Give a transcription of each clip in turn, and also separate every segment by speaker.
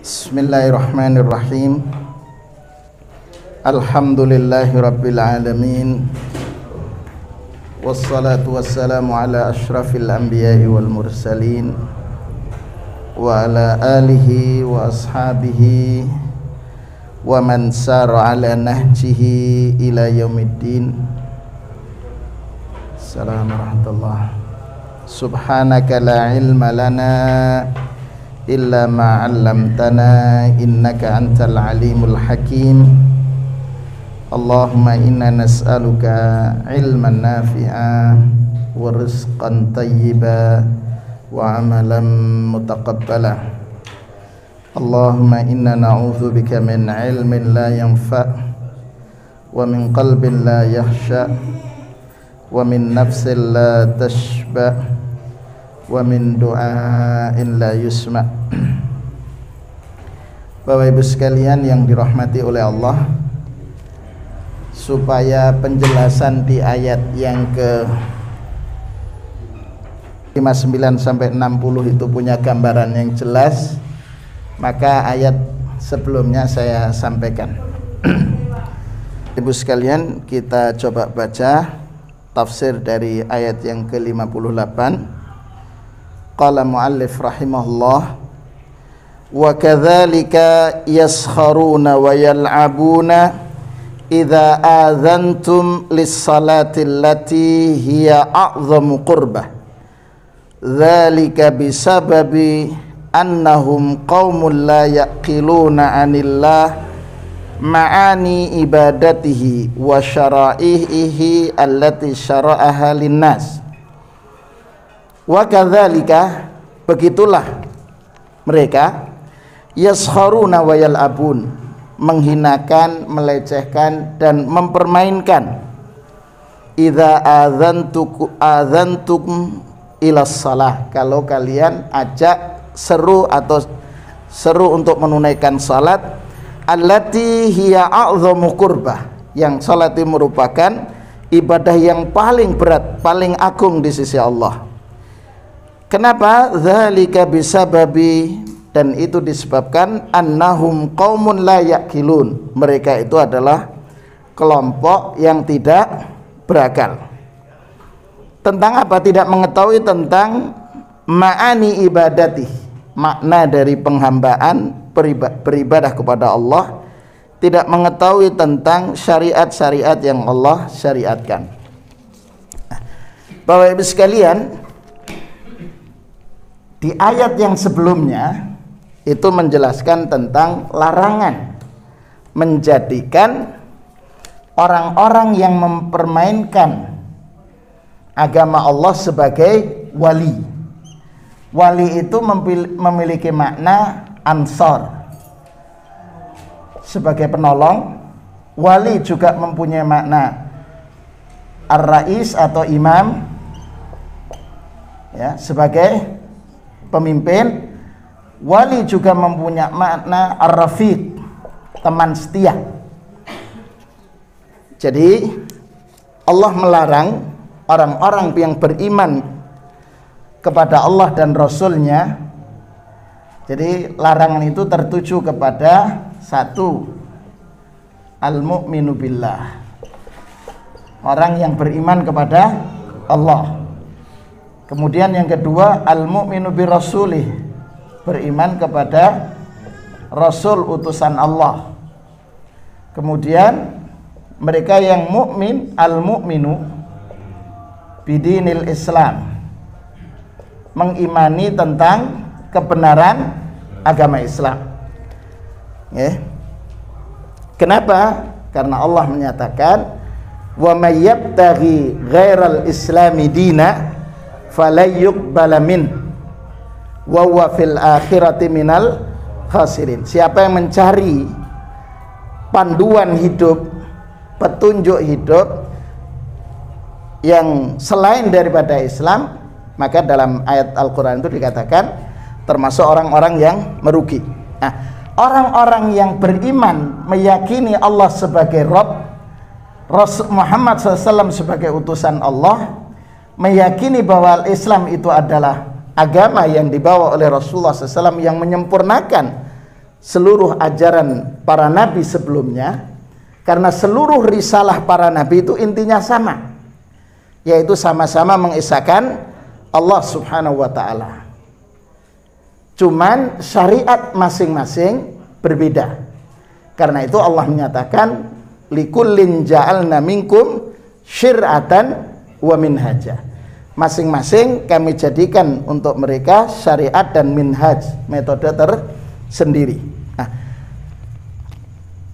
Speaker 1: Bismillahirrahmanirrahim. Alhamdulillahi rabbil alamin. Wassalatu wassalamu ala ashrafil anbiya'i wal mursalin wa ala alihi wa ashabihi wa man sara ala nahjihi ila yaumiddin. Assalamualaikum warahmatullahi wabarakatuh. Subhanaka la ilma lana illa ma 'allamtana innaka antal alimul hakim. Allahumma inna nas'aluka ilman nafi'a wa rizqan tayyiba wa amalan mutaqabbala. Allahumma inna na'udzubika min ilmin la yanfa' wa min qalbin la yakhsha wa min nafsin la tashba wa min du'ain la yusma. Bapak Ibu sekalian yang dirahmati oleh Allah, supaya penjelasan di ayat yang ke 59 sampai 60 itu punya gambaran yang jelas, maka ayat sebelumnya saya sampaikan. Ibu sekalian, kita coba baca tafsir dari ayat yang ke-58. Qala muallif rahimahullah, wa kadzalika yaskharuna wa yal'abuna idza adzantum lis-salati allati hiya a'dhamu qurbah dzalika bisababi annahum qaumun la yaqiluna 'anillah ma'ani ibadatihi wa syara'ihi allati syara'aha lin-nas. Wa kadzalika, begitulah mereka, yaskharuna wa yal'abun, menghinakan, melecehkan dan mempermainkan, idza adzantum ilas salah, kalau kalian ajak seru atau seru untuk menunaikan salat, allati hiya a'dhamu qurbah, yang salat itu merupakan ibadah yang paling berat, paling agung di sisi Allah. Kenapa? Dzalika bisababi, dan itu disebabkan annahum qaumun la yaqilun, mereka itu adalah kelompok yang tidak berakal. Tentang apa? Tidak mengetahui tentang ma'ani ibadati, makna dari penghambaan, beribadah kepada Allah, tidak mengetahui tentang syariat-syariat yang Allah syariatkan. Bapak Ibu sekalian, di ayat yang sebelumnya itu menjelaskan tentang larangan menjadikan orang-orang yang mempermainkan agama Allah sebagai wali. Wali itu memiliki makna ansor, sebagai penolong. Wali juga mempunyai makna ar-rais atau imam, ya, sebagai pemimpin. Wali juga mempunyai makna ar-rafiq, teman setia. Jadi Allah melarang orang-orang yang beriman kepada Allah dan Rasulnya. Jadi larangan itu tertuju kepada satu, al-mu'minu billah, orang yang beriman kepada Allah. Kemudian yang kedua, al-mu'minu birasulih, beriman kepada Rasul utusan Allah. Kemudian mereka yang mukmin, al-mu'minu bidinil Islam, mengimani tentang kebenaran agama Islam. Kenapa? Karena Allah menyatakan, wa may yabtaghi ghairal islami dina falayyuqbala min wa huwa fil akhirati minal khasirin. Siapa yang mencari panduan hidup, petunjuk hidup yang selain daripada Islam, maka dalam ayat Al-Quran itu dikatakan termasuk orang-orang yang merugi. Nah, orang-orang yang beriman, meyakini Allah sebagai Rabb, Rasul Muhammad SAW sebagai utusan Allah, meyakini bahwa Islam itu adalah agama yang dibawa oleh Rasulullah SAW yang menyempurnakan seluruh ajaran para nabi sebelumnya, karena seluruh risalah para nabi itu intinya sama, yaitu sama-sama mengesahkan Allah Subhanahu wa ta'ala. Cuman syariat masing-masing berbeda. Karena itu Allah menyatakan likullin ja'alna minkum syir'atan wa minhaja. Masing-masing kami jadikan untuk mereka syariat dan minhaj, metode tersendiri. Nah,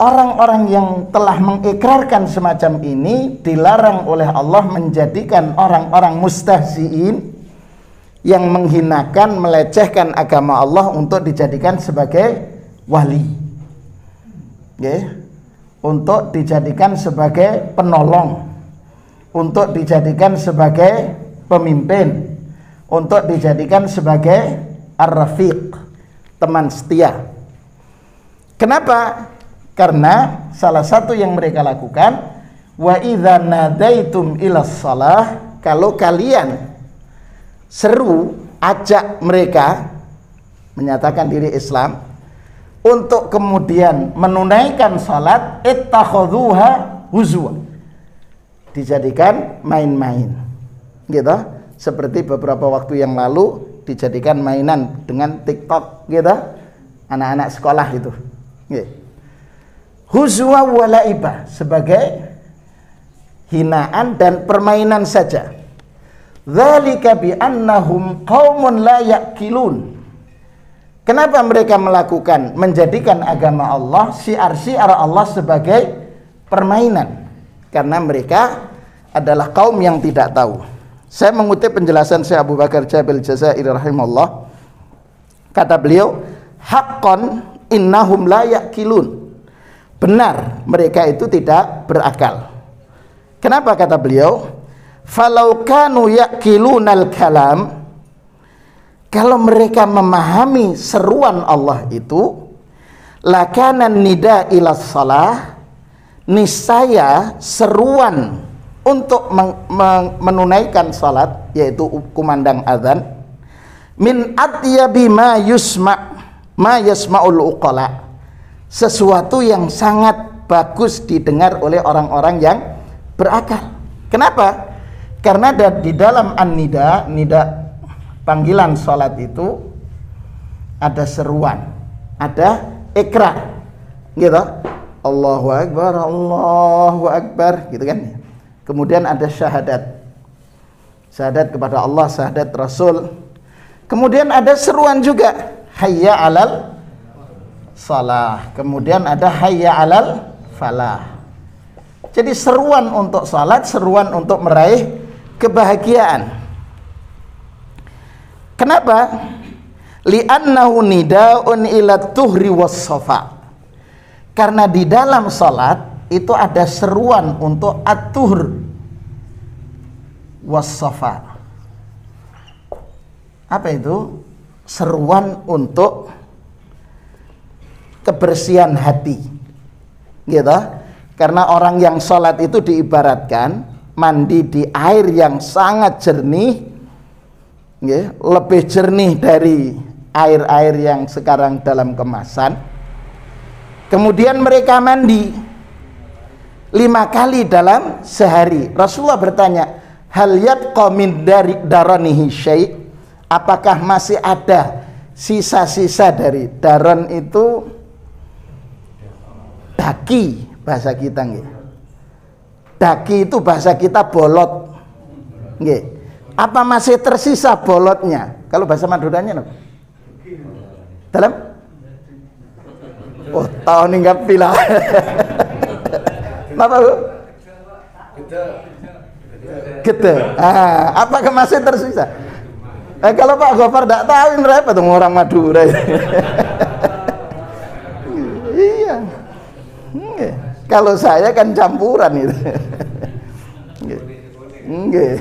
Speaker 1: orang-orang yang telah mengikrarkan semacam ini dilarang oleh Allah menjadikan orang-orang mustahziin yang menghinakan, melecehkan agama Allah untuk dijadikan sebagai wali, untuk dijadikan sebagai penolong, untuk dijadikan sebagai pemimpin, untuk dijadikan sebagai ar-rafiq, teman setia. Kenapa? Karena salah satu yang mereka lakukan, wa idza nadaitum ilas shalah, kalau kalian seru, ajak mereka menyatakan diri Islam untuk kemudian menunaikan salat, ittakhadhuha huzwa, dijadikan main-main, gitu. Seperti beberapa waktu yang lalu dijadikan mainan dengan TikTok, gitu, anak-anak sekolah itu, gitu. Huzwa wa la'iba, sebagai hinaan dan permainan saja. Dzalika bi annahum qaumun la ya'qilun. Kenapa mereka melakukan, menjadikan agama Allah, syiar-syiar Allah sebagai permainan? Karena mereka adalah kaum yang tidak tahu. Saya mengutip penjelasan Syekh Abu Bakar Jabil Jazairi rahimahullah. Kata beliau, haqqan innahum la ya'qilun. Benar, mereka itu tidak berakal. Kenapa kata beliau? Falau kanu ya'qilunal kalam, kalau mereka memahami seruan Allah itu, lakana nida ilas salah, niscaya seruan untuk menunaikan salat, yaitu kumandang azan, min atyabi ma yasma'ul uqala, sesuatu yang sangat bagus didengar oleh orang-orang yang berakal. Kenapa? Karena di dalam an-nida, nida panggilan salat itu ada seruan, ada ikrar, gitu. Allahu Akbar, Allahu Akbar, gitu kan. Kemudian ada syahadat, syahadat kepada Allah, syahadat Rasul. Kemudian ada seruan juga, hayya alal salah. Kemudian ada hayya alal falah. Jadi seruan untuk salat, seruan untuk meraih kebahagiaan. Kenapa? Li'annahu nida'un ila tuhri was-safa. Karena di dalam salat itu ada seruan untuk at-tuhr was-safa. Apa itu? Seruan untuk kebersihan hati, gitu. Karena orang yang salat itu diibaratkan mandi di air yang sangat jernih, ya, lebih jernih dari air-air yang sekarang dalam kemasan. Kemudian mereka mandi 5 kali dalam sehari. Rasulullah bertanya, hal yabqa min daranihi syai', apakah masih ada sisa-sisa dari daron itu, daki bahasa kita, nggih. Daki itu bahasa kita bolot, nggih. Apa masih tersisa bolotnya? Kalau bahasa Maduranya apa? Dalam? Oh, tahun ini nggak pilih. Apa Bu? Gede. Apakah masih tersisa? Kalau Pak Gofar tidak tahu, ini repot dong orang Madura. Iya. Kalau saya kan campuran itu. Nggih.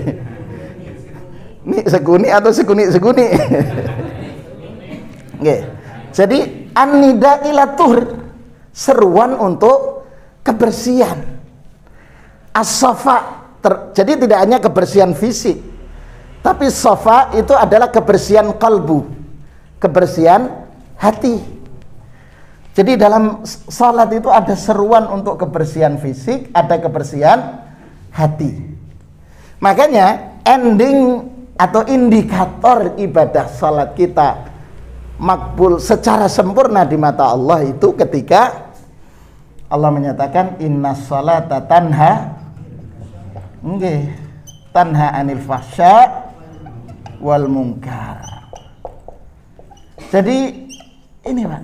Speaker 1: Ini seguni atau seguni. Nggih. Jadi an-nida ila tuhur, seruan untuk kebersihan. As-safa, jadi tidak hanya kebersihan fisik, tapi safa itu adalah kebersihan kalbu, kebersihan hati. Jadi dalam salat itu ada seruan untuk kebersihan fisik, ada kebersihan hati. Makanya ending atau indikator ibadah salat kita makbul secara sempurna di mata Allah itu ketika Allah menyatakan innas salata tanha anil fahsya wal munkar. Jadi ini Pak,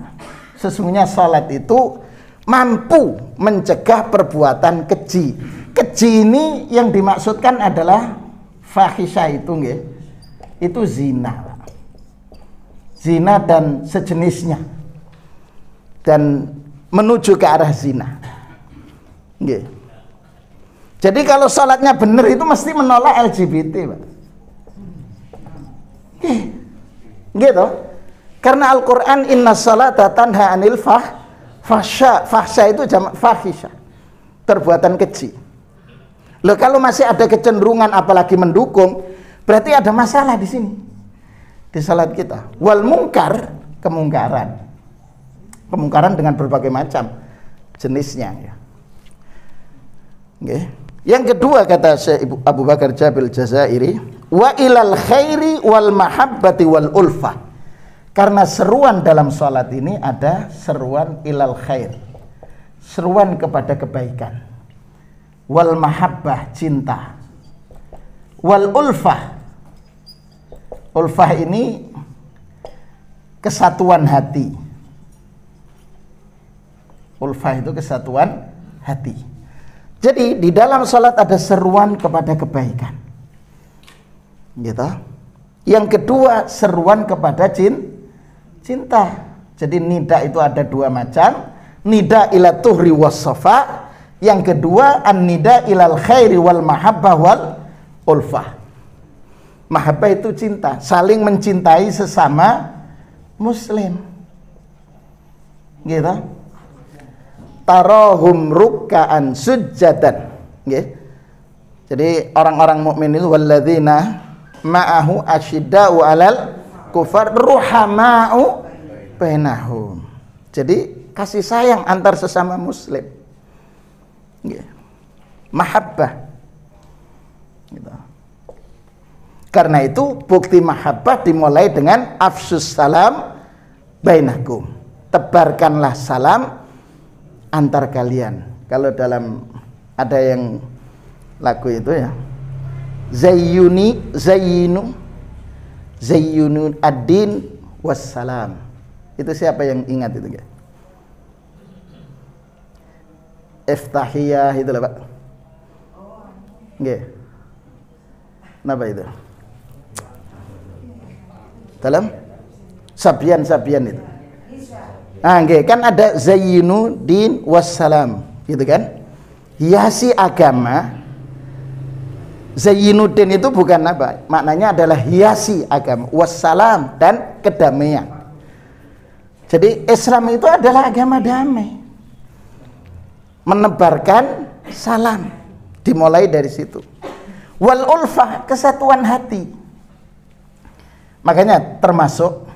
Speaker 1: sesungguhnya salat itu mampu mencegah perbuatan keji. Keji ini yang dimaksudkan adalah fahisyah itu zina. Zina dan sejenisnya. Dan menuju ke arah zina. Jadi kalau salatnya benar itu mesti menolak LGBT, Pak. Gitu. Karena Al-Qur'an innas salata tanha anil fahsya. Fahsya itu jamak fahisyah. Perbuatan keji. Loh, kalau masih ada kecenderungan apalagi mendukung, berarti ada masalah di sini. Di salat kita. Wal munkar, kemungkaran. Kemungkaran dengan berbagai macam jenisnya ya. Okay. Yang kedua kata Syekh Abu Bakar Jabil Jazairi, wa ilal khairi wal mahabbati wal ulfah. Karena seruan dalam salat ini ada seruan ilal khair. Seruan kepada kebaikan. Wal mahabbah, cinta. Wal ulfah. Ulfah ini kesatuan hati. Ulfah itu kesatuan hati. Jadi di dalam salat ada seruan kepada kebaikan. Gitu. Yang kedua seruan kepada cinta. Jadi nida itu ada dua macam. Nida ila tuhri was safa. Yang kedua an-nida ilal khairi wal mahabbah wal ulfah. Mahabbah itu cinta, saling mencintai sesama muslim. Gitu. Tarahum ruk'an sujjadan. Jadi orang-orang mukmin itu walladzina ma'ahu asyidda'u 'alal kufar ruhama'u bainahum. Jadi kasih sayang antar sesama muslim. Mahabbah. Gitu. Karena itu bukti mahabbah dimulai dengan afsus salam bainakum. Tebarkanlah salam antar kalian. Kalau dalam ada yang lagu itu ya, zayyinu ad-din wassalam. Itu siapa yang ingat itu ya? Iftahiyah itu lah Pak. Nggih. Napa itu? Dalam Sabian itu. Nggih, kan ada zayyinu din wassalam, gitu kan? Hiasi agama. Zayyinuddin itu bukan apa? Maknanya adalah hiasi agama, wassalam dan kedamaian. Jadi Islam itu adalah agama damai. Menebarkan salam dimulai dari situ. Wal ulfah, kesatuan hati. Makanya termasuk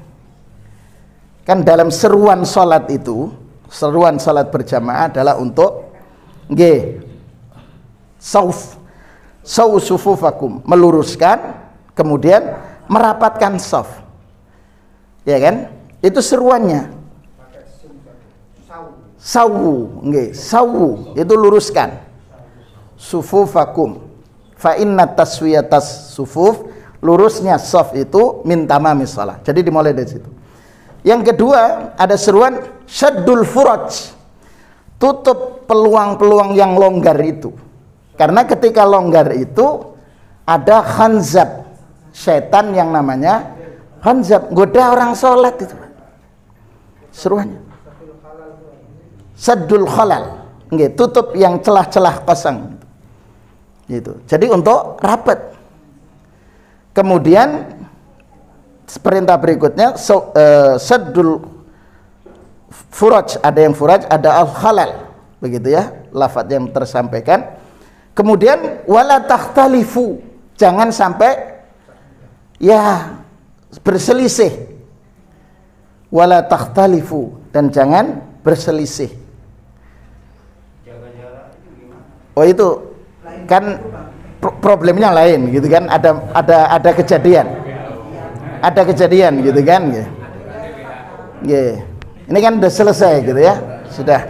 Speaker 1: kan dalam seruan salat itu, seruan salat berjamaah adalah untuk sufufakum, meluruskan, kemudian merapatkan saf. Ya kan? Itu seruannya. Sawu itu luruskan. Sufufakum. Fa inna taswiyatas sufuf, lurusnya saf itu min tamamis shalah. Jadi dimulai dari situ. Yang kedua, ada seruan syaddul furaj. Tutup peluang-peluang yang longgar itu. Karena ketika longgar itu ada khanzab, setan yang namanya khanzab, goda orang sholat itu. Seruannya saddul khalal, tutup yang celah-celah kosong gitu. Jadi untuk rapat. Kemudian perintah berikutnya saddul furaj, ada yang furaj, ada al khalal, begitu ya lafaz yang tersampaikan. Kemudian wala takhtalifu, jangan sampai berselisih. Wala takhtalifu, dan jangan berselisih. Oh itu kan problemnya lain gitu kan, ada kejadian. Ada kejadian gitu kan. Ini kan udah selesai gitu ya. Sudah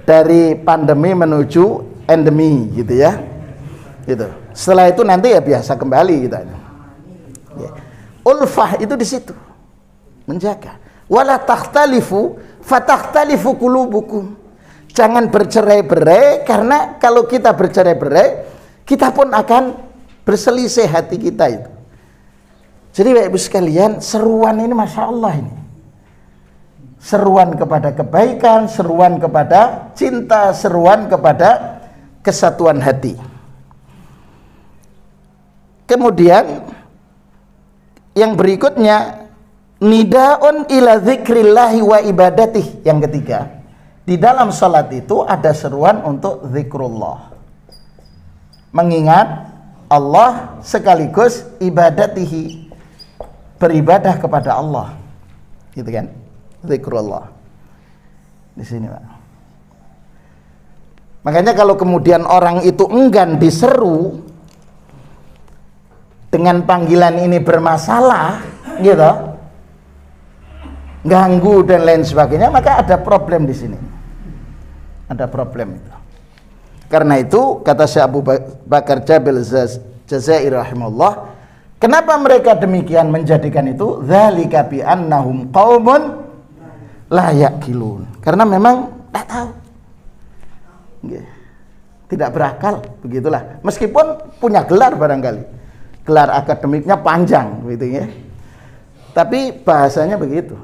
Speaker 1: dari pandemi menuju endemi gitu ya. Gitu. Setelah itu nanti ya biasa kembali gitu. Ulfah itu di situ. Menjaga. Wala takhtalifu fatakhtalifu qulubukum. Jangan bercerai-berai, karena kalau kita bercerai-berai, kita pun akan berselisih hati kita itu. Jadi Bapak Ibu sekalian, seruan ini Masya Allah ini. Seruan kepada kebaikan, seruan kepada cinta, seruan kepada kesatuan hati. Kemudian yang berikutnya, nidaun ila dzikrillahi wa ibadatih. Yang ketiga, di dalam salat itu ada seruan untuk zikrullah, mengingat Allah sekaligus ibadatihi, beribadah kepada Allah, gitu kan, zikrullah di sini Pak. Makanya kalau kemudian orang itu enggan diseru dengan panggilan ini bermasalah, gitu, ganggu dan lain sebagainya, maka ada problem di sini. Ada problem itu. Karena itu kata Syekh Abu Bakar Jabil Jazairi rahimahullah, kenapa mereka demikian menjadikan itu? Dzalika bi annahum qaumun la yaqilun. Karena memang tak tahu. Tidak berakal, begitulah. Meskipun punya gelar barangkali. Gelar akademiknya panjang gitu ya. Tapi bahasanya begitu.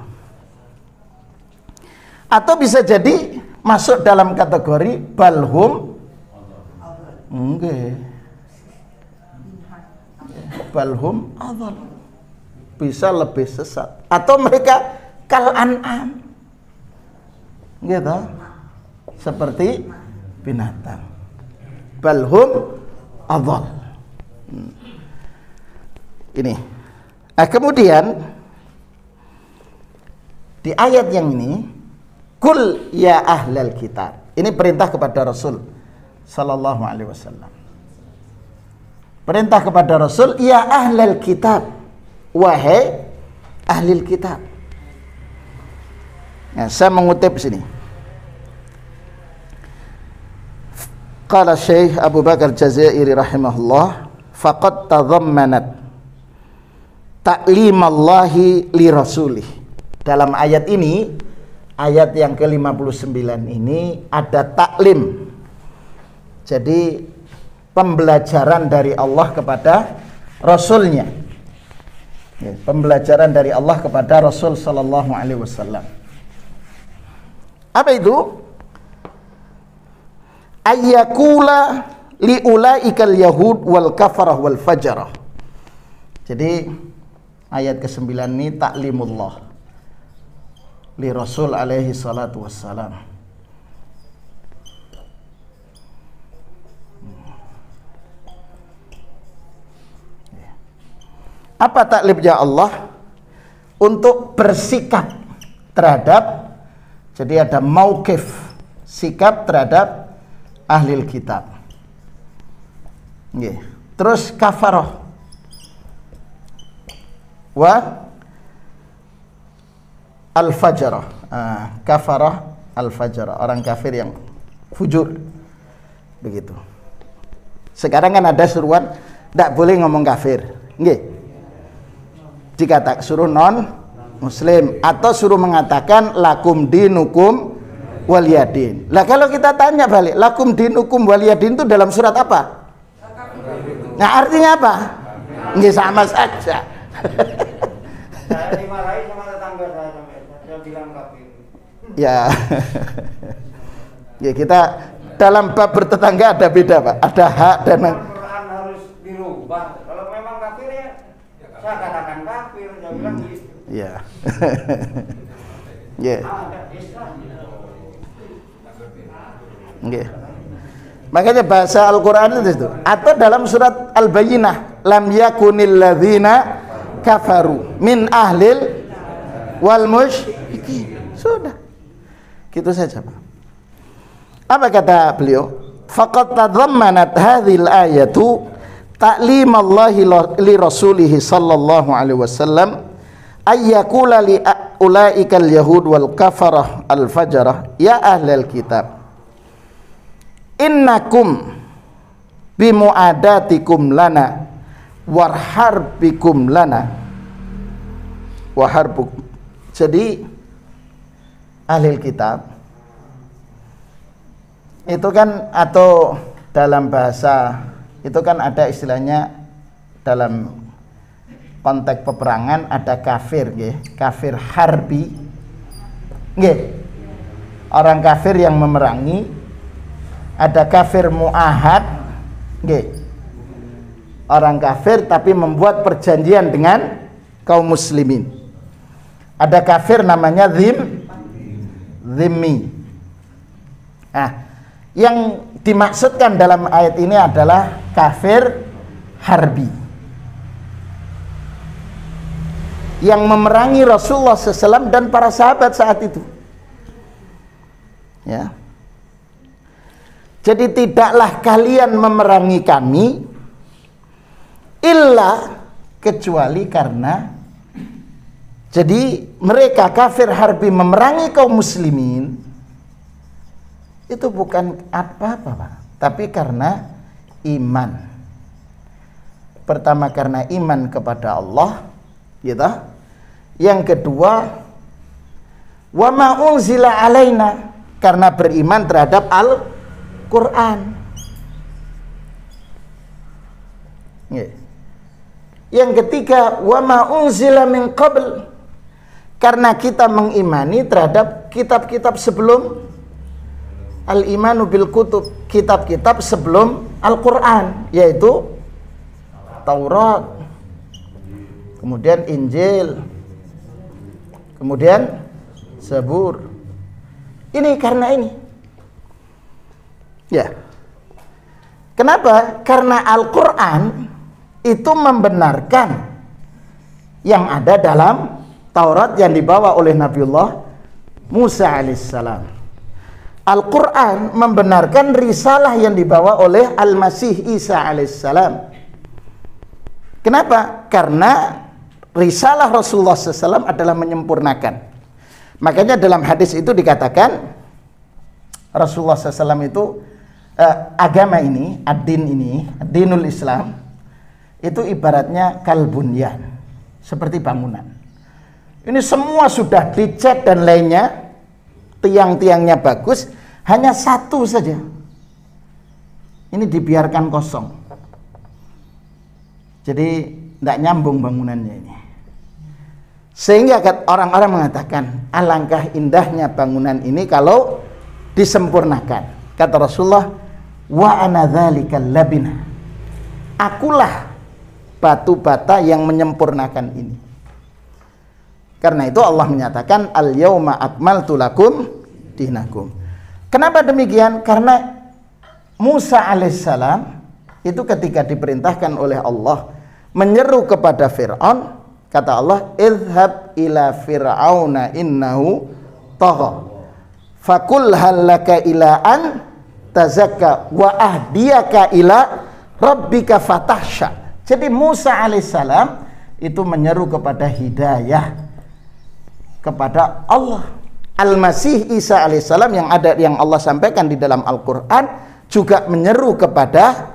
Speaker 1: Atau bisa jadi masuk dalam kategori balhum balhum adhal, bisa lebih sesat, atau mereka kal an'am gitu, seperti binatang, balhum adhal. Ini. Nah, kemudian di ayat yang ini, kul ya ahlal kitab. Ini perintah kepada Rasul sallallahu alaihi wasallam. Perintah kepada Rasul, ya ahlal kitab, wahai ahlil kitab. Nah, saya mengutip sini. Qala Syekh Abu Bakar Jazairi rahimahullah, faqad tadhammanat ta'limallahi li rasulih. Dalam ayat ini, ayat yang ke-59 ini ada taklim. Jadi pembelajaran dari Allah kepada Rasulnya. Pembelajaran dari Allah kepada Rasul sallallahu alaihi wasallam. Apa itu? Ayyakula liulaikal yahud wal kafarah wal fajarah. Jadi ayat ke-9 ini taklimullah li Rasul alaihi salatu wassalam. Apa taklimnya Allah? Untuk bersikap terhadap, jadi ada mauqif, sikap terhadap ahlil kitab. Terus kafarah wa al-fajarah. Kafarah al-fajarah, orang kafir yang fujur. Begitu. Sekarang kan ada seruan tidak boleh ngomong kafir. Nggih. Jika tak suruh non muslim, atau suruh mengatakan lakum dinukum waliyadin. Lah kalau kita tanya balik, lakum dinukum waliyadin itu dalam surat apa? Nah, artinya apa? Nggih, sama saja.
Speaker 2: Saya dimarahi sama tetangga saya bilang kafir.
Speaker 1: Ya. Ya, kita dalam bab bertetangga ada beda, Pak. Ada hak dan
Speaker 2: Al-Quran harus dirubah. Kalau memang kafir ya saya katakan kafir, saya bilang gitu.
Speaker 1: ya. Ya.
Speaker 2: Ada Islam.
Speaker 1: Nggih. Makanya bahasa Al-Qur'an itu. Atau dalam surat Al-Bayyinah, lam yakunil ladzina kafaru min ahlil wal musyrikin. Sudah. Gitu saja, Pak. Apa kata beliau? Faqad tadammanat hadhil ayatu ta'limallahi li rasulih sallallahu alaihi wasallam ayyakula li ulaikal yahud wal kafarah al fajarah ya ahlal kitab innakum bimu'adatikum lana warharbikum lana waharbukum. Jadi ahli kitab itu kan, atau dalam bahasa itu kan ada istilahnya, dalam konteks peperangan ada kafir nggih, kafir harbi nggih, orang kafir yang memerangi, ada kafir muahad nggih, orang kafir tapi membuat perjanjian dengan kaum muslimin. Ada kafir namanya zimmi. Nah, yang dimaksudkan dalam ayat ini adalah kafir harbi yang memerangi Rasulullah SAW dan para sahabat saat itu. Ya. Jadi tidaklah kalian memerangi kami illa, kecuali karena, jadi mereka kafir harbi memerangi kaum muslimin itu bukan apa-apa, Pak, tapi karena iman. Pertama karena iman kepada Allah, gitu. Yang kedua, wa ma unzila alaina, karena beriman terhadap Al-Qur'an. Yang ketiga, wa ma unzila min qabl, karena kita mengimani terhadap kitab-kitab sebelum, al-imanu bil kutub, kitab-kitab sebelum Al-Qur'an, yaitu Taurat, kemudian Injil, kemudian Zabur. Ini karena ini. Ya. Kenapa? Karena Al-Qur'an itu membenarkan yang ada dalam Taurat yang dibawa oleh Nabiullah Musa alaihissalam. Al-Quran membenarkan risalah yang dibawa oleh Al-Masih Isa alaihissalam. Kenapa? Karena risalah Rasulullah SAW adalah menyempurnakan. Makanya dalam hadis itu dikatakan Rasulullah SAW itu agama ini, ad-din ini, ad-dinul Islam, itu ibaratnya kalbunyan, seperti bangunan. Ini semua sudah dicat dan lainnya, tiang-tiangnya bagus, hanya satu saja ini dibiarkan kosong, jadi tidak nyambung bangunannya ini, sehingga orang-orang mengatakan alangkah indahnya bangunan ini kalau disempurnakan. Kata Rasulullah, wa ana dzalikal labina, akulah batu bata yang menyempurnakan ini. Karena itu Allah menyatakan al-yauma akmaltu lakum dinakum. Kenapa demikian? Karena Musa alaihissalam itu ketika diperintahkan oleh Allah menyeru kepada Fir'aun, kata Allah, idhab ila fir'auna innahu tagha fakul halaka ila an tazakka wa ahdiyaka ila rabbika fatahsya. Jadi Musa alaihissalam itu menyeru kepada hidayah kepada Allah. Al-Masih Isa alaihissalam yang Allah sampaikan di dalam Al-Quran juga menyeru kepada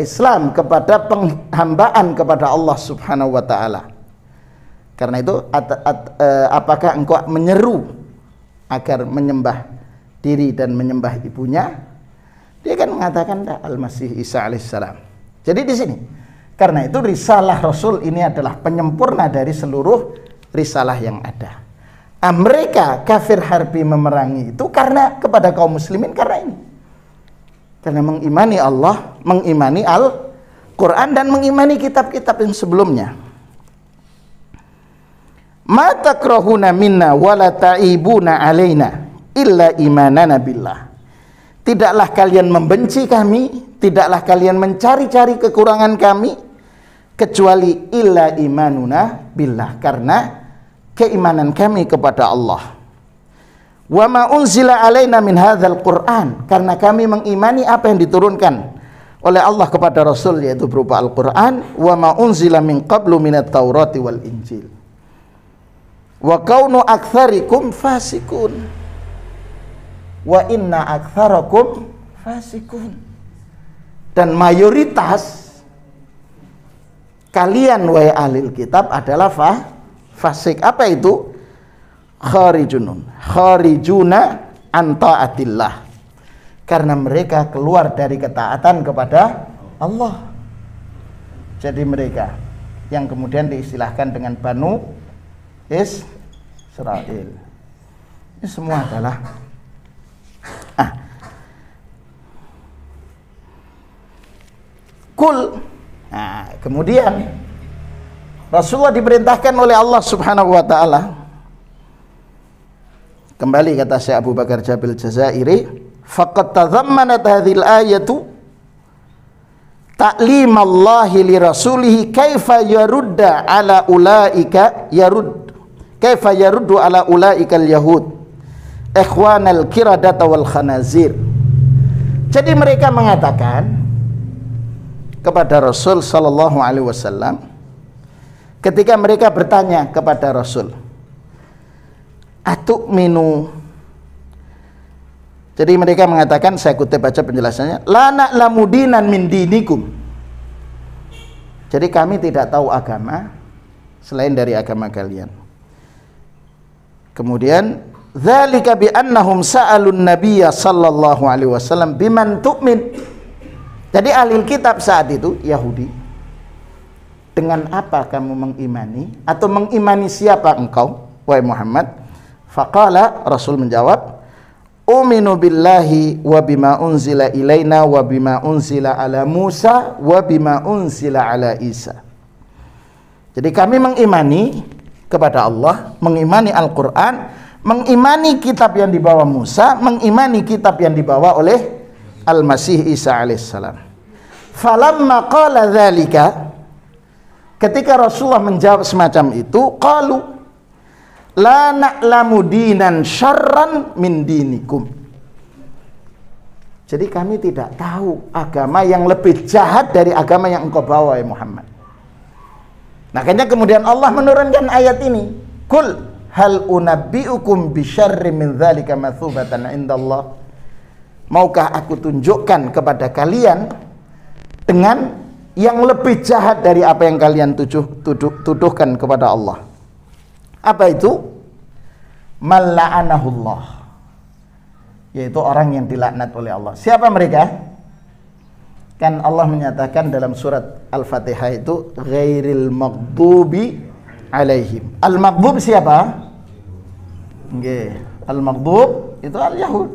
Speaker 1: Islam, kepada penghambaan kepada Allah subhanahu wa ta'ala. Karena itu apakah engkau menyeru agar menyembah diri dan menyembah ibunya? Dia kan mengatakan Al-Masih Isa alaihissalam. Jadi di sini, karena itu risalah Rasul ini adalah penyempurna dari seluruh risalah yang ada. Mereka kafir harbi memerangi itu karena kepada kaum muslimin, karena ini, karena mengimani Allah, mengimani Al-Quran, dan mengimani kitab-kitab yang sebelumnya. Ma takrahuna minna wala ta'ibuna alaina illa imanana billah. Tidaklah kalian membenci kami, tidaklah kalian mencari-cari kekurangan kami, kecuali illa imanuna billah, karena keimanan kami kepada Allah. Wa ma unzila alaina min hadzal Qur'an, karena kami mengimani apa yang diturunkan oleh Allah kepada Rasul, yaitu berupa Al-Qur'an. Wa ma unzila min qablu minat Taurati wal Injil. Wa kaunu aktsarikum fasikun. Wa inna aktsarakum fasikun. Dan mayoritas kalian wahai ahlul kitab adalah fasik. Apa itu? Kharijuna an taatillah. Karena mereka keluar dari ketaatan kepada Allah. Jadi mereka yang kemudian diistilahkan dengan Banu Israel. Ini semua adalah kul. Nah, kemudian Rasulullah diperintahkan oleh Allah Subhanahu wa taala. Kembali kata Syekh Abu Bakar Jabil Jazairi, faqad tadhammanat hadhil ayatu ta'limallahi li rasulihi kaifa yarudda ala ulaika kaifa yaruddu ala ulaika al-yahud ikhwanal kiradata wal khanazir. Jadi mereka mengatakan kepada Rasul sallallahu alaihi wasallam ketika mereka bertanya kepada Rasul, atu'minu. Jadi mereka mengatakan, saya kutip baca penjelasannya, la na'lamu dinan min dinikum. Jadi kami tidak tahu agama selain dari agama kalian. Kemudian dzalika bi annahum sa'alun nabiyya sallallahu alaihi wasallam biman tu'min. Jadi ahli kitab saat itu Yahudi, dengan apa kamu mengimani, atau mengimani siapa engkau wahai Muhammad? Faqala, Rasul menjawab, uminu billahi wa bima unzila ilaina wa bima unzila ala Musa wa bima unzila ala Isa. Jadi kami mengimani kepada Allah, mengimani Al-Quran, mengimani kitab yang dibawa Musa, mengimani kitab yang dibawa oleh Al-Masih Isa alaihissalam. Falamma qala dzalika, ketika Rasulullah menjawab semacam itu, qalu la na'lamu dinan syarran min dinikum. Jadi kami tidak tahu agama yang lebih jahat dari agama yang engkau bawa ya Muhammad. Makanya kemudian Allah menurunkan ayat ini, kul hal unabbiukum bisyarri min dzalika matsubatan indallah. Maukah aku tunjukkan kepada kalian dengan yang lebih jahat dari apa yang kalian tuduhkan kepada Allah? Apa itu? Malla'anahullah, yaitu orang yang dilaknat oleh Allah. Siapa mereka? Kan Allah menyatakan dalam surat Al-Fatihah itu ghairil maghdubi alaihim. Al-maghdub siapa? Nggih, al-maghdub itu al-Yahud.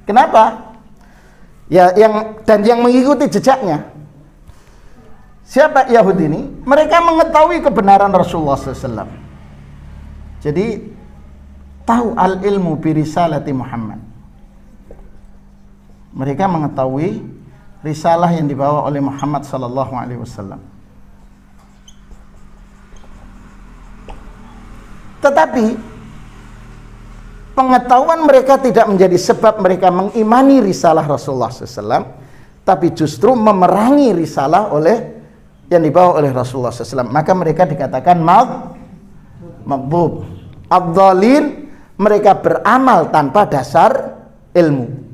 Speaker 1: Kenapa? Ya, yang mengikuti jejaknya. Siapa Yahudi ini? Mereka mengetahui kebenaran Rasulullah SAW. Jadi tahu al-ilmu bi risalati Muhammad. Mereka mengetahui risalah yang dibawa oleh Muhammad sallallahu alaihi wasallam. Tetapi pengetahuan mereka tidak menjadi sebab mereka mengimani risalah Rasulullah SAW, tapi justru memerangi risalah yang dibawa oleh Rasulullah SAW. Maka mereka dikatakan maghdub, ad-dhalin, mereka beramal tanpa dasar ilmu.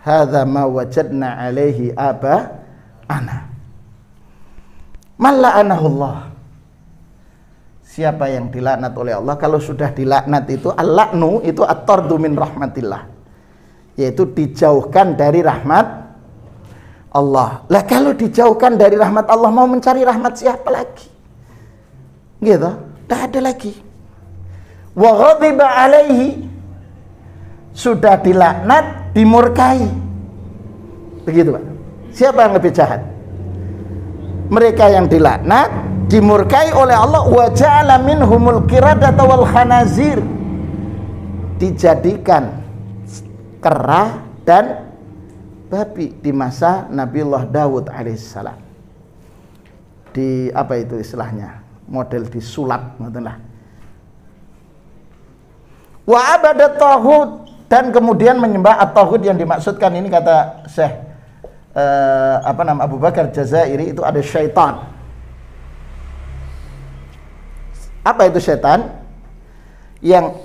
Speaker 1: Hadza ma wajadna alaihi ana. Malla'anahullah. Siapa yang dilaknat oleh Allah? Kalau sudah dilaknat itu al-laknu itu at-tardu min rahmatillah, yaitu dijauhkan dari rahmat Allah. Lah kalau dijauhkan dari rahmat Allah, mau mencari rahmat siapa lagi? Gitu, tidak ada lagi. Wa ghadiba alaihi, sudah dilaknat, dimurkai. Begitu Pak. Siapa yang lebih jahat? Mereka yang dilaknat, dimurkai oleh Allah. Wa ja'ala minhumul qiradata wal khanazir, dijadikan kera dan babi di masa Nabiullah Daud alaihissalam. Di apa itu istilahnya? Model disulap, Wa abadat taghut, dan kemudian menyembah at-taghut. Yang dimaksudkan ini kata Syekh Abu Bakar Jazairi, itu ada syaitan. Apa itu syaitan? Yang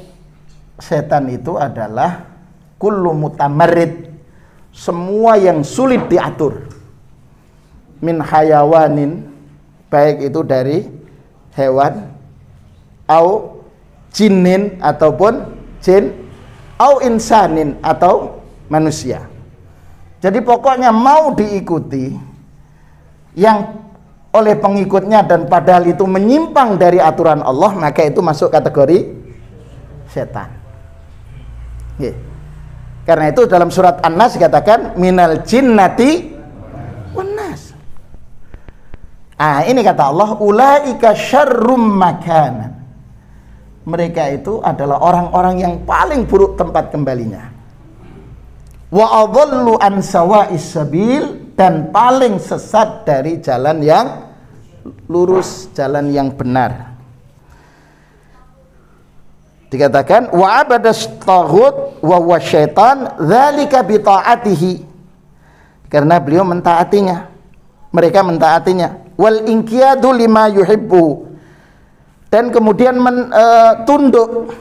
Speaker 1: setan itu adalah kullu mutamarrid, semua yang sulit diatur, min hayawanin, baik itu dari hewan, au jinin ataupun jin, au insanin atau manusia. Jadi pokoknya mau diikuti yang oleh pengikutnya dan padahal itu menyimpang dari aturan Allah, maka itu masuk kategori setan. Karena itu dalam surat An-Nas dikatakan minal jinnati wan nas. Ini kata Allah, ulaika syarrum makanan. Mereka itu adalah orang-orang yang paling buruk tempat kembalinya. Wa adallu an sawa'is sabil, dan paling sesat dari jalan yang lurus, jalan yang benar. Dikatakan wa abadas taghut wa huwa syaitan dzalika bi ta'atihi, karena beliau mentaatinya, mereka mentaatinya. Wal inqiyadu lima yuhibbu, dan kemudian tunduk.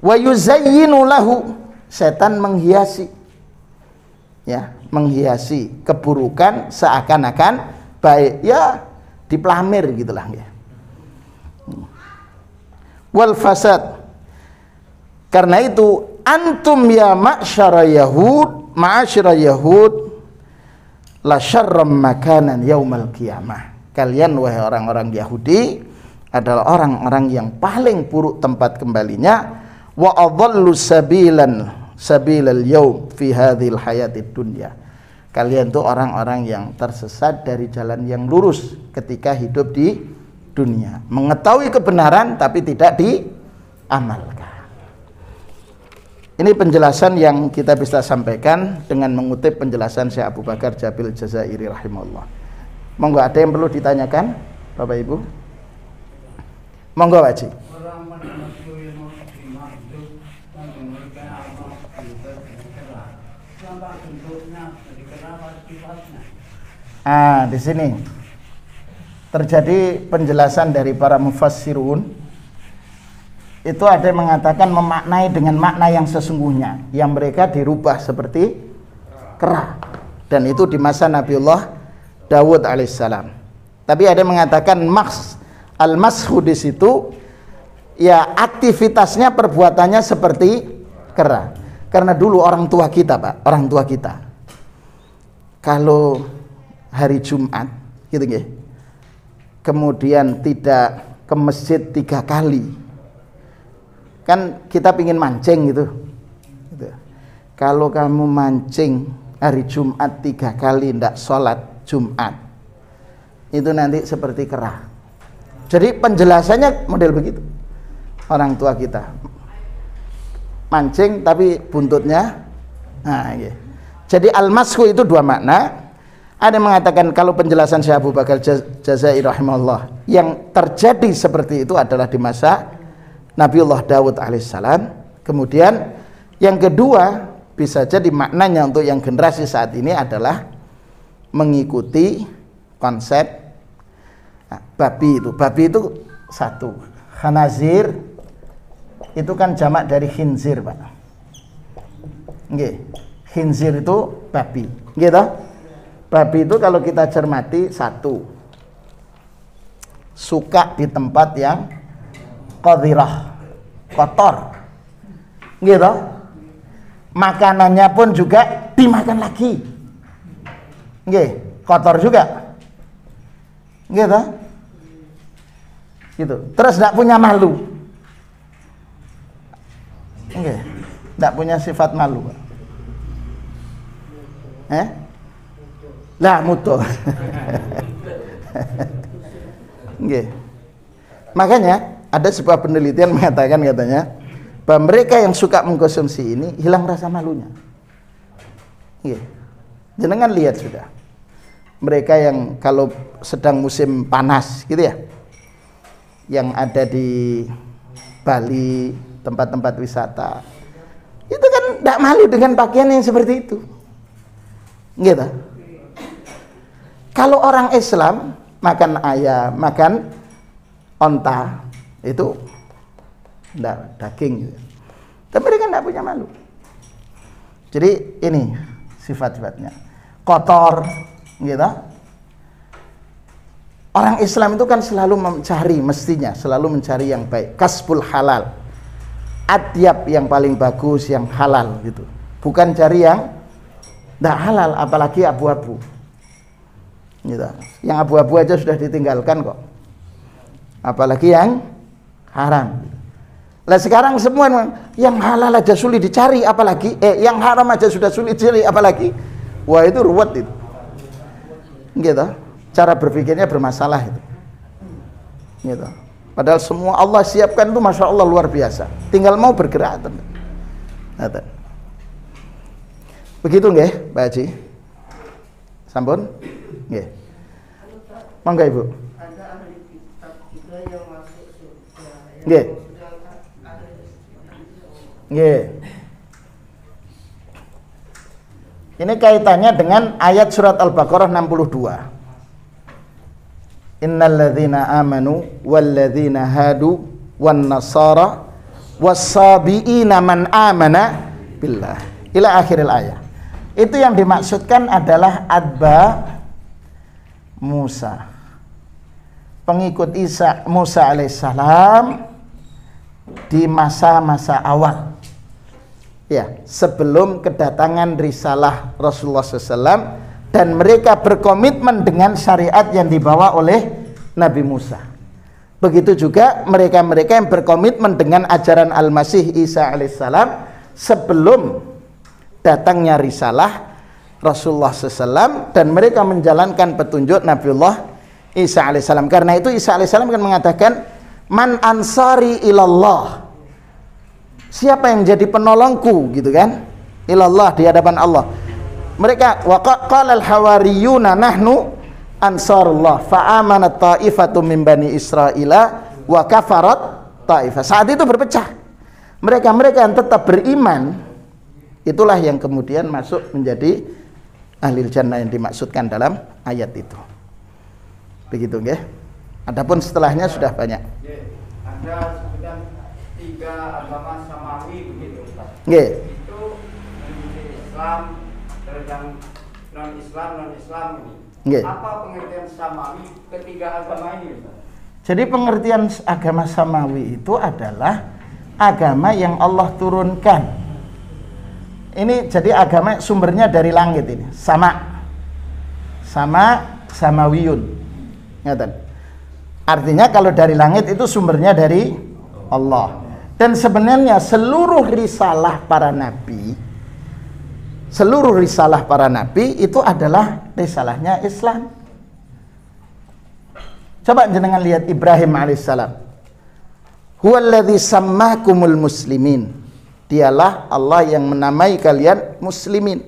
Speaker 1: Wa yuzayyinu lahu, setan menghiasi, ya, menghiasi keburukan seakan-akan baik, ya, dipelamir gitulah, ya. Wal fasad, karena itu antum ya ma'syara yahud la syarram makanan yaumal qiyamah. Kalian wahai orang-orang Yahudi adalah orang-orang yang paling buruk tempat kembalinya. Wa adallu sabilal yaum fi hadhil hayatid dunya. Kalian tuh orang-orang yang tersesat dari jalan yang lurus ketika hidup di dunia, mengetahui kebenaran tapi tidak diamalkan. Ini penjelasan yang kita bisa sampaikan dengan mengutip penjelasan Syekh Abu Bakar Jabil Jazairi rahimahullah. Monggo, ada yang perlu ditanyakan Bapak Ibu? Monggo Pak Haji. Di sini terjadi penjelasan dari para mufassirun. Itu ada yang mengatakan memaknai dengan makna yang sesungguhnya, yang mereka dirubah seperti kera, dan itu di masa Nabiullah Dawud alaihissalam. Tapi ada yang mengatakan al-mashu di situ, ya, aktivitasnya, perbuatannya seperti kera. Karena dulu orang tua kita, Pak, orang tua kita, kalau hari Jumat gitu nggih, kemudian tidak ke masjid 3 kali, kan kita pingin mancing gitu. Kalau kamu mancing hari Jumat 3 kali ndak sholat Jumat, itu nanti seperti kera. Jadi penjelasannya model begitu, orang tua kita mancing tapi buntutnya. Iya. Jadi al-mashu itu 2 makna. Ada yang mengatakan kalau penjelasan Syekh Abu Bakar Jazairi rahimahullah, yang terjadi seperti itu adalah di masa Nabiullah Dawud alaihissalam. Kemudian yang kedua, bisa jadi maknanya untuk yang generasi saat ini adalah mengikuti konsep babi itu. Babi itu satu, khanazir itu kan jamak dari khinzir, Pak. Nggih. Khinzir itu babi. Nggih toh? Babi itu kalau kita cermati, satu, suka di tempat yang qadirah, kotor, gitu. Makanannya pun juga dimakan lagi, kotor juga, gitu. Terus tidak punya malu, tidak punya sifat malu, lah mutu. Makanya ada sebuah penelitian mengatakan, katanya, bahwa mereka yang suka mengkonsumsi ini hilang rasa malunya. Jenengan lihat sudah, mereka yang kalau sedang musim panas gitu ya, yang ada di Bali, tempat-tempat wisata. Itu kan tidak malu dengan pakaian yang seperti itu. Gitu. Kalau orang Islam makan ayam, makan onta, itu enggak daging gitu. Tapi mereka tidak punya malu. Jadi ini sifat-sifatnya. Kotor, gitu. Orang Islam itu kan selalu mencari, mestinya selalu mencari yang baik. Kasbul halal. Adyab yang paling bagus, yang halal gitu. Bukan cari yang tidak halal, apalagi abu-abu. Gitu. Yang abu-abu aja sudah ditinggalkan kok. Apalagi yang haram. Lah sekarang semua yang halal aja sulit dicari, apalagi yang haram aja sudah sulit dicari, apalagi. Wah, itu ruwet itu. Gitu. Cara berpikirnya bermasalah itu. Gitu. Padahal semua Allah siapkan itu Masya Allah luar biasa. Tinggal mau bergerak. Begitu nggih, Pak Haji? Sampun? Nggih. Monggo Ibu.
Speaker 3: Ada ahli kitab juga yang masuk surga.
Speaker 1: Nggih. Nggih. Ini kaitannya dengan ayat surat Al-Baqarah 62. Innalladzina amanu walladzina hadu wan nasara was-sabiina man amana billah. Ila akhiril ayat. Itu yang dimaksudkan adalah atba Musa. Pengikut Musa alaihissalam di masa-masa awal. Ya, sebelum kedatangan risalah Rasulullah SAW, dan mereka berkomitmen dengan syariat yang dibawa oleh Nabi Musa. Begitu juga mereka-mereka yang berkomitmen dengan ajaran Al-Masih Isa alaihissalam sebelum datangnya risalah Rasulullah SAW, dan mereka menjalankan petunjuk Nabiullah Isa alaihissalam. Karena itu Isa alaihissalam kan mengatakan, man ansari ilallah, siapa yang jadi penolongku, gitu kan, ilallah, di hadapan Allah. Mereka qala al-hawariyuna nahnu ansarullah fa amanat ta'ifatum min bani Israila wa kafarat ta'ifah. Saat itu berpecah. Mereka-mereka yang tetap beriman, itulah yang kemudian masuk menjadi ahli jannah yang dimaksudkan dalam ayat itu. Begitu nggih. Adapun setelahnya sudah banyak.
Speaker 2: Ada sebutan 3 agama samawi begitu Ustaz.
Speaker 1: Nggih.
Speaker 2: Itu Islam, terus yang non-Islam ini.
Speaker 1: Nggih.
Speaker 2: Apa pengertian samawi ketiga agama ini Ustaz?
Speaker 1: Jadi pengertian agama samawi itu adalah agama yang Allah turunkan. Ini jadi agama sumbernya dari langit ini, samawiyun. Ngeten. Artinya kalau dari langit itu sumbernya dari Allah. Dan sebenarnya seluruh risalah para nabi itu adalah risalahnya Islam. Coba jenengan lihat Ibrahim alaihissalam. Huwallazi sammakumul muslimin. Dialah Allah yang menamai kalian muslimin.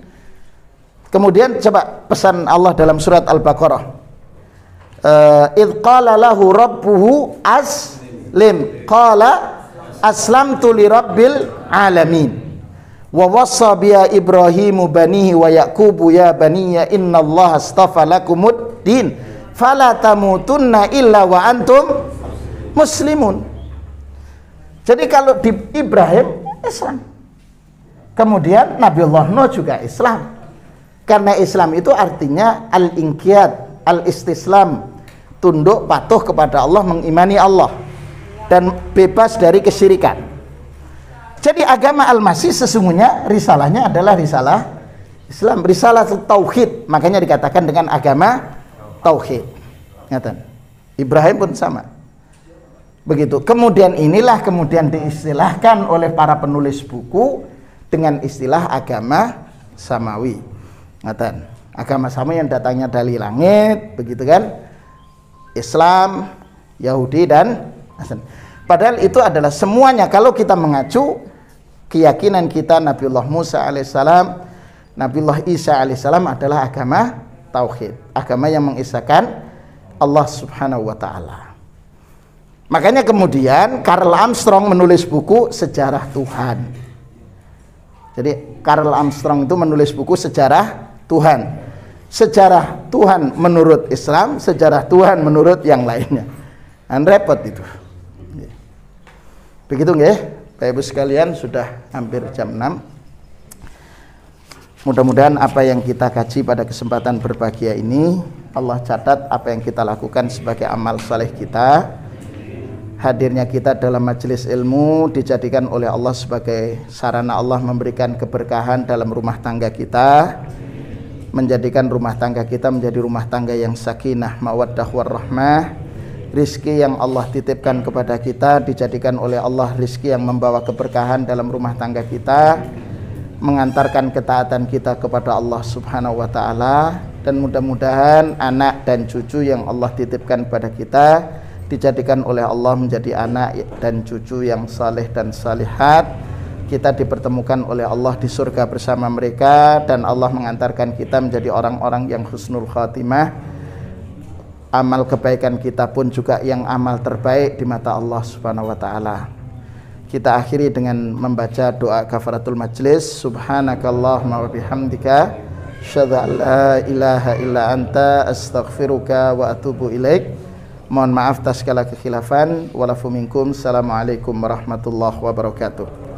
Speaker 1: Kemudian coba pesan Allah dalam surat Al-Baqarah. Idh qala lahu rabbuhu aslim qala aslamtu li rabbil alamin wa wassa biya Ibrahimu banihi wa Yaqubu ya baniya innallaha astafa lakumud din fala tamutunna illa wa antum muslimun. Jadi kalau di Ibrahim Islam, kemudian Nabiullah Nuh juga Islam, karena Islam itu artinya al-inqiyad, al-istislam, tunduk patuh kepada Allah, mengimani Allah dan bebas dari kesyirikan. Jadi agama Al-Masih sesungguhnya risalahnya adalah risalah Islam, risalah tauhid, makanya dikatakan dengan agama tauhid. Ibrahim pun sama. Begitu. Kemudian inilah kemudian diistilahkan oleh para penulis buku dengan istilah agama samawi. Agama samawi yang datangnya dari langit, begitu kan? Islam, Yahudi dan Nasrani. Padahal itu adalah semuanya kalau kita mengacu keyakinan kita Nabiullah Musa alaihissalam, Nabiullah Isa alaihissalam adalah agama tauhid, agama yang mengisahkan Allah subhanahu wa ta'ala. Makanya kemudian Karl Armstrong menulis buku Sejarah Tuhan. Jadi Karl Armstrong itu menulis buku Sejarah Tuhan. Sejarah Tuhan menurut Islam, sejarah Tuhan menurut yang lainnya. Dan repot itu. Begitu nggih, Bapak Ibu sekalian, sudah hampir jam 6. Mudah-mudahan apa yang kita kaji pada kesempatan berbahagia ini, Allah catat apa yang kita lakukan sebagai amal saleh kita. Hadirnya kita dalam majelis ilmu dijadikan oleh Allah sebagai sarana Allah memberikan keberkahan dalam rumah tangga kita, menjadikan rumah tangga kita menjadi rumah tangga yang sakinah, mawaddah warahmah. Rizki yang Allah titipkan kepada kita dijadikan oleh Allah rizki yang membawa keberkahan dalam rumah tangga kita, mengantarkan ketaatan kita kepada Allah Subhanahu wa ta'ala, dan mudah-mudahan anak dan cucu yang Allah titipkan kepada kita dijadikan oleh Allah menjadi anak dan cucu yang saleh dan salihat. Kita dipertemukan oleh Allah di surga bersama mereka, dan Allah mengantarkan kita menjadi orang-orang yang husnul khatimah. Amal kebaikan kita pun juga yang amal terbaik di mata Allah Subhanahu wa ta'ala. Kita akhiri dengan membaca doa kafaratul majlis. Subhanakallahumma wa bihamdika asyhadu an la ilaha illa anta astaghfiruka wa atubu ilaik. Mohon maaf atas segala kekhilafan. Walafu minkum. Assalamualaikum warahmatullahi wabarakatuh.